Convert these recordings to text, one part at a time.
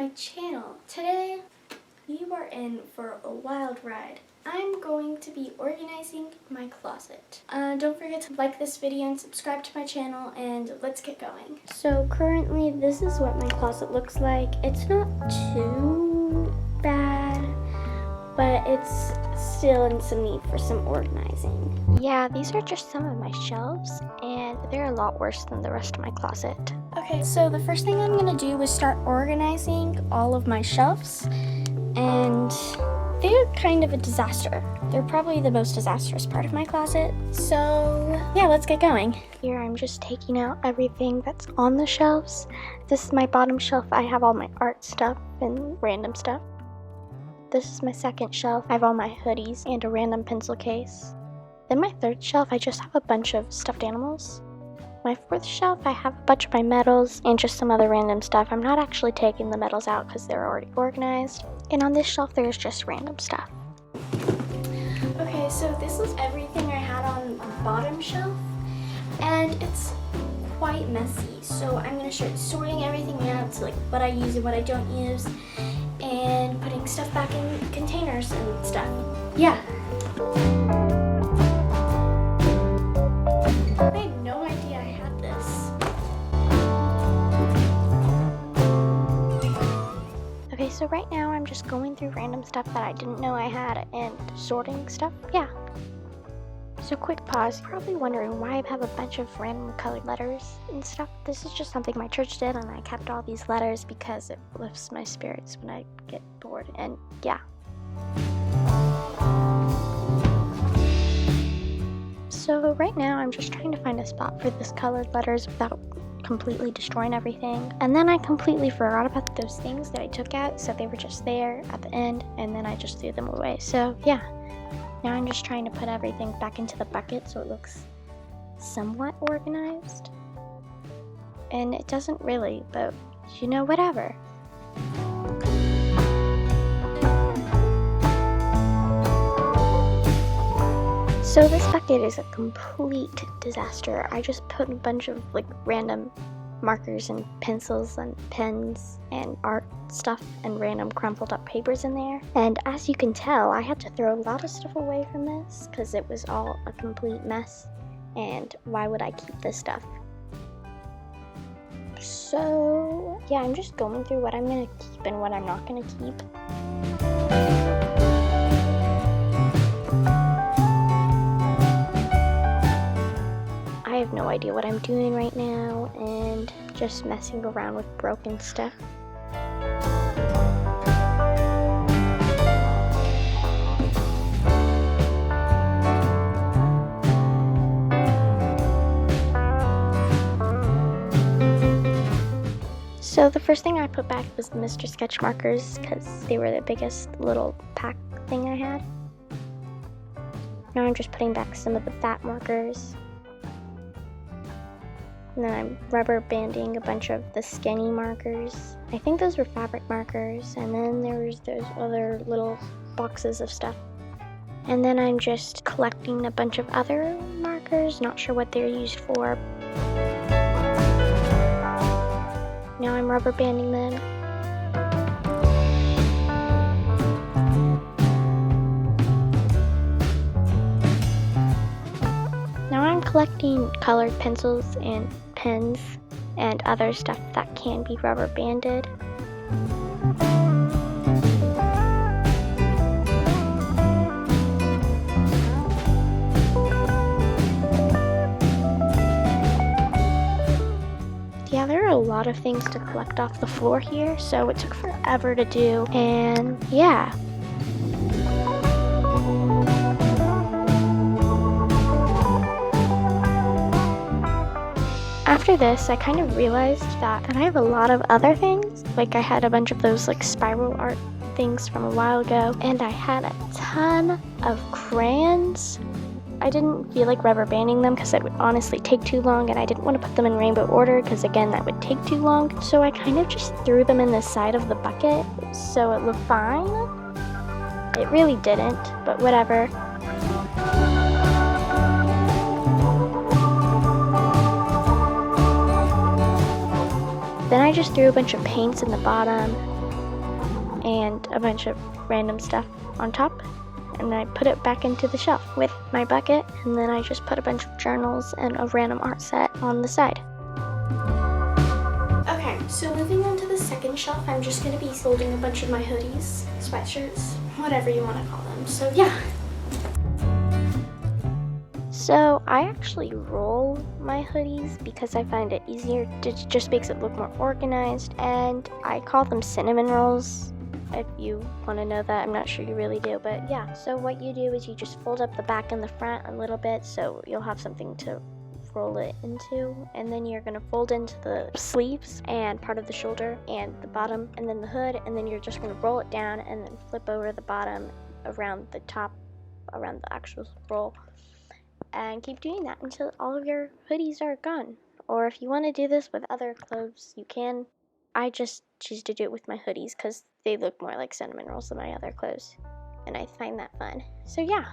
my channel. Today, you are in for a wild ride. I'm going to be organizing my closet. Don't forget to like this video and subscribe to my channel, and let's get going. So currently, this is what my closet looks like. It's not too bad, but it's still in some need for some organizing. Yeah, these are just some of my shelves, and they're a lot worse than the rest of my closet. Okay, so the first thing I'm gonna do is start organizing all of my shelves, and they're kind of a disaster. They're probably the most disastrous part of my closet. So yeah, let's get going. Here I'm just taking out everything that's on the shelves. This is my bottom shelf. I have all my art stuff and random stuff. This is my second shelf. I have all my hoodies and a random pencil case. Then my third shelf, I just have a bunch of stuffed animals. My fourth shelf, I have a bunch of my medals and just some other random stuff. I'm not actually taking the medals out because they're already organized. And on this shelf, there's just random stuff. Okay, so this is everything I had on the bottom shelf, and it's quite messy. So I'm gonna start sorting everything out to like what I use and what I don't use, and putting stuff back in containers and stuff. Yeah. I had no idea I had this. Okay, so right now I'm just going through random stuff that I didn't know I had and sorting stuff. Yeah. So quick pause. You're probably wondering why I have a bunch of random colored letters and stuff. This is just something my church did, and I kept all these letters because it lifts my spirits when I get bored, and yeah. So right now I'm just trying to find a spot for this colored letters without completely destroying everything. And then I completely forgot about those things that I took out, so they were just there at the end, and then I just threw them away. So yeah. Now I'm just trying to put everything back into the bucket so it looks somewhat organized. And it doesn't really, but you know, whatever. So this bucket is a complete disaster. I just put a bunch of like random markers and pencils and pens and art stuff and random crumpled up papers in there. And as you can tell, I had to throw a lot of stuff away from this because it was all a complete mess. And why would I keep this stuff? So yeah, I'm just going through what I'm gonna keep and what I'm not gonna keep. I have no idea what I'm doing right now, and just messing around with broken stuff. So the first thing I put back was the Mr. Sketch markers because they were the biggest little pack thing I had. Now I'm just putting back some of the fat markers. And then I'm rubber banding a bunch of the skinny markers. I think those were fabric markers. And then there was those other little boxes of stuff. And then I'm just collecting a bunch of other markers. Not sure what they're used for. Now I'm rubber banding them. Now I'm collecting colored pencils and pens and other stuff that can be rubber banded. Yeah, there are a lot of things to collect off the floor here, so it took forever to do, and yeah. After this, I kind of realized that I have a lot of other things. Like I had a bunch of those like spiral art things from a while ago, and I had a ton of crayons. I didn't feel like rubber banding them because it would honestly take too long, and I didn't want to put them in rainbow order because again that would take too long. So I kind of just threw them in the side of the bucket so it looked fine. It really didn't, but whatever. Then I just threw a bunch of paints in the bottom, and a bunch of random stuff on top. And I put it back into the shelf with my bucket, and then I just put a bunch of journals and a random art set on the side. Okay, so moving on to the second shelf, I'm just going to be folding a bunch of my hoodies, sweatshirts, whatever you want to call them. So yeah. So I actually roll my hoodies because I find it easier. It just makes it look more organized, and I call them cinnamon rolls. If you want to know that, I'm not sure you really do, but yeah. So what you do is you just fold up the back and the front a little bit so you'll have something to roll it into, and then you're going to fold into the sleeves and part of the shoulder and the bottom and then the hood, and then you're just going to roll it down and then flip over the bottom around the top, around the actual roll, and keep doing that until all of your hoodies are gone. Or if you want to do this with other clothes, you can. I just choose to do it with my hoodies because they look more like cinnamon rolls than my other clothes, and I find that fun. So yeah.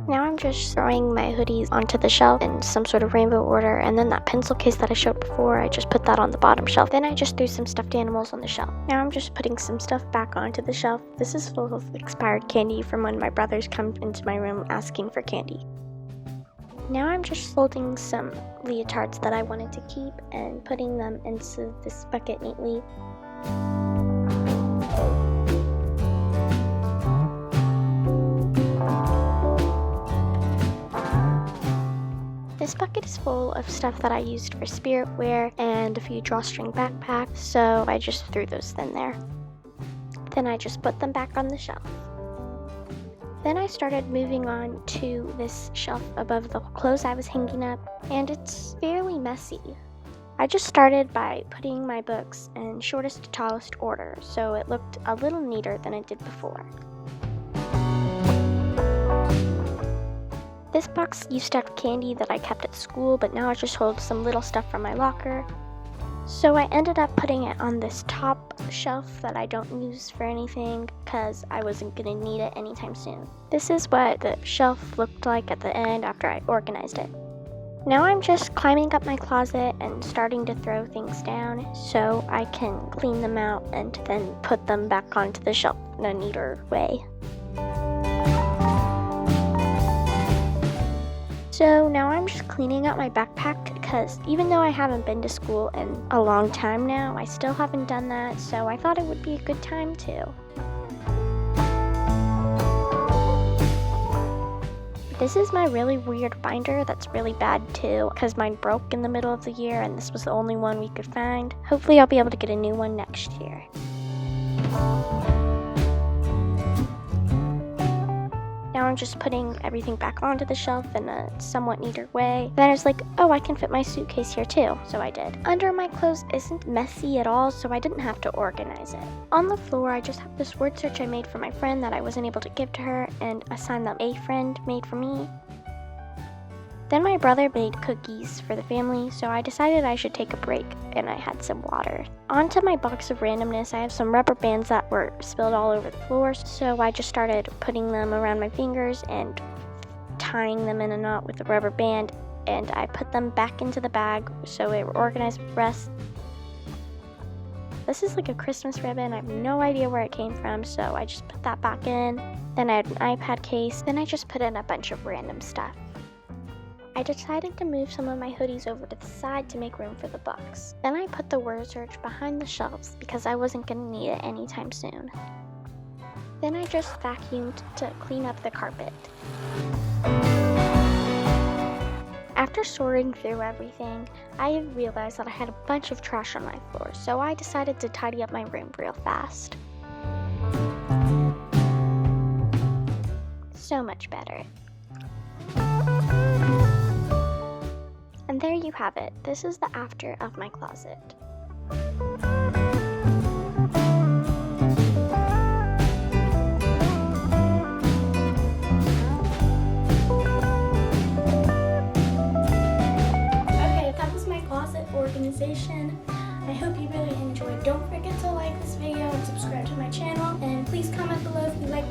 Now I'm just throwing my hoodies onto the shelf in some sort of rainbow order, and then that pencil case that I showed before, I just put that on the bottom shelf. Then I just threw some stuffed animals on the shelf. Now I'm just putting some stuff back onto the shelf. This is full of expired candy from when my brothers come into my room asking for candy. Now I'm just folding some leotards that I wanted to keep and putting them into this bucket neatly. This bucket is full of stuff that I used for spirit wear and a few drawstring backpacks, so I just threw those in there. Then I just put them back on the shelf. Then I started moving on to this shelf above the clothes I was hanging up, and it's fairly messy. I just started by putting my books in shortest to tallest order, so it looked a little neater than it did before. This box used to have candy that I kept at school, but now it just holds some little stuff from my locker. So I ended up putting it on this top shelf that I don't use for anything because I wasn't going to need it anytime soon. This is what the shelf looked like at the end after I organized it. Now I'm just climbing up my closet and starting to throw things down so I can clean them out and then put them back onto the shelf in a neater way. So now I'm just cleaning out my backpack because even though I haven't been to school in a long time now, I still haven't done that, so I thought it would be a good time to. This is my really weird binder that's really bad too because mine broke in the middle of the year and this was the only one we could find. Hopefully I'll be able to get a new one next year. Now I'm just putting everything back onto the shelf in a somewhat neater way. Then I was like, oh, I can fit my suitcase here too, so I did. Under my clothes isn't messy at all, so I didn't have to organize it. On the floor, I just have this word search I made for my friend that I wasn't able to give to her, and a sign that a friend made for me. Then my brother made cookies for the family, so I decided I should take a break, and I had some water. Onto my box of randomness, I have some rubber bands that were spilled all over the floor, so I just started putting them around my fingers and tying them in a knot with a rubber band, and I put them back into the bag so they were organized with the rest. This is like a Christmas ribbon. I have no idea where it came from, so I just put that back in. Then I had an iPad case. Then I just put in a bunch of random stuff. I decided to move some of my hoodies over to the side to make room for the box. Then I put the word search behind the shelves because I wasn't going to need it anytime soon. Then I just vacuumed to clean up the carpet. After sorting through everything, I realized that I had a bunch of trash on my floor, so I decided to tidy up my room real fast. So much better. And there you have it. This is the after of my closet. Okay, that was my closet.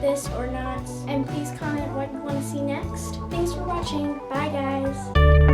this or not. And please comment what you want to see next. Thanks for watching. Bye guys.